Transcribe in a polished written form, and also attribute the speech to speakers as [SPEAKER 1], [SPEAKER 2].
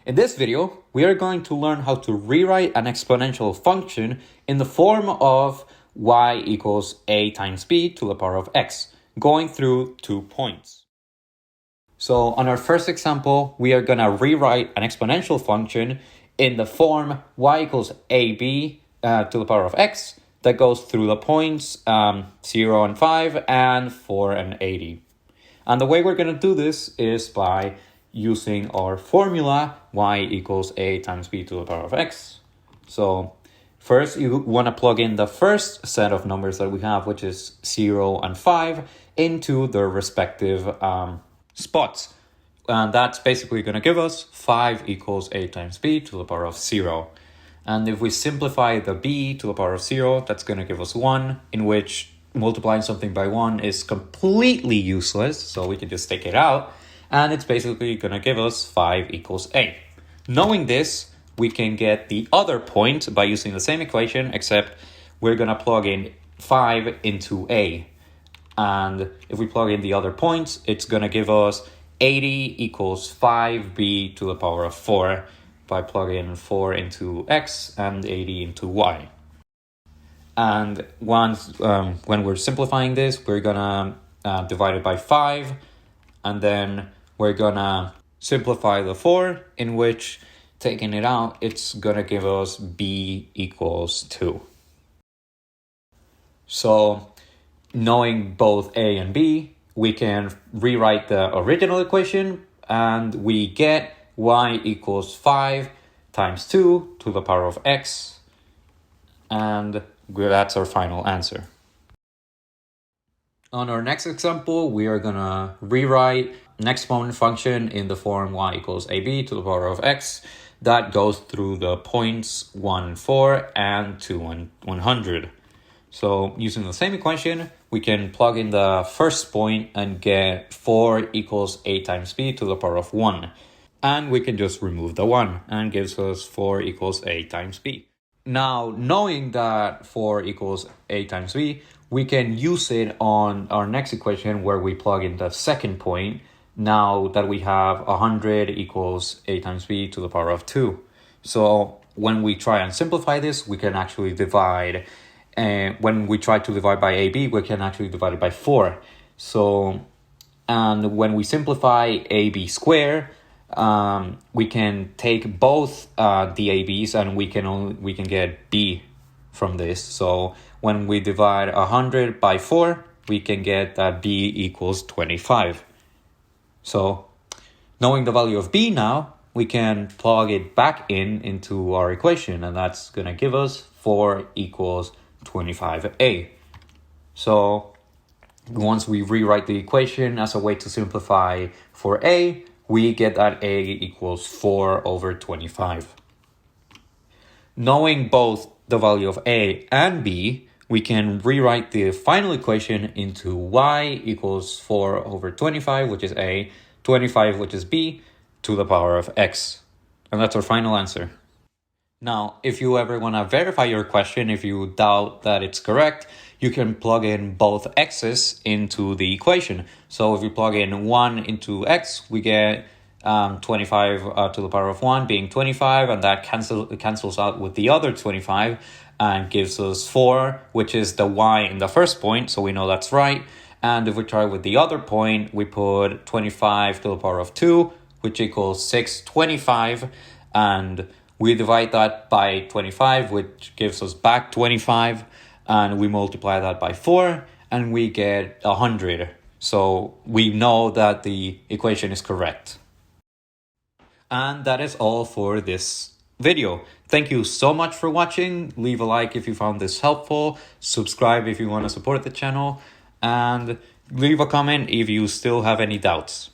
[SPEAKER 1] In this video, we are going to learn how to rewrite an exponential function in the form of y equals a times b to the power of x, going through 2 points. So on our first example, we are going to rewrite an exponential function in the form y equals ab to the power of x that goes through the points 0 and 5 and 4 and 80. And the way we're going to do this is by using our formula y equals a times b to the power of x. So first you want to plug in the first set of numbers that we have, which is 0 and 5, into their respective spots. And that's basically going to give us 5 equals a times b to the power of 0. And if we simplify the b to the power of 0, that's going to give us 1, in which multiplying something by 1 is completely useless, so we can just take it out. And it's basically going to give us 5 equals a. Knowing this, we can get the other point by using the same equation, except we're going to plug in 5 into a. And if we plug in the other points, it's going to give us 80 equals 5b to the power of 4 by plugging 4 into x and 80 into y. And once when we're simplifying this, we're going to divide it by 5, and then we're going to simplify the 4, in which, taking it out, it's going to give us b equals 2. So knowing both a and b, we can rewrite the original equation, and we get y equals 5 times 2 to the power of x, and that's our final answer. On our next example, we are going to rewrite an exponent function in the form y equals ab to the power of x that goes through the points 1, 4, and 2 and 100. So using the same equation, we can plug in the first point and get 4 equals a times b to the power of 1. And we can just remove the 1, and gives us 4 equals a times b. Now, knowing that 4 equals a times b, we can use it on our next equation where we plug in the second point, now that we have 100 equals a times b to the power of 2. So when we try and simplify this, we can actually divide, and when we try to divide by ab, we can actually divide it by 4. So, and when we simplify ab squared, we can take both the ab's, and we can get b from this. So when we divide 100 by 4, we can get that b equals 25. So knowing the value of b now, we can plug it back into our equation, and that's going to give us 4 equals 25a. So once we rewrite the equation as a way to simplify for a, we get that a equals 4 over 25. Knowing both the value of a and b, we can rewrite the final equation into y equals 4 over 25, which is a, 25, which is b, to the power of x. And that's our final answer. Now, if you ever want to verify your question, if you doubt that it's correct, you can plug in both x's into the equation. So if you plug in 1 into x, we get 25 to the power of 1 being 25, and that cancels out with the other 25 and gives us 4, which is the y in the first point, so we know that's right. And if we try with the other point, we put 25 to the power of 2, which equals 625, and we divide that by 25, which gives us back 25, and we multiply that by 4, and we get 100. So we know that the equation is correct. And that is all for this video. Thank you so much for watching. Leave a like if you found this helpful. Subscribe if you want to support the channel. And leave a comment if you still have any doubts.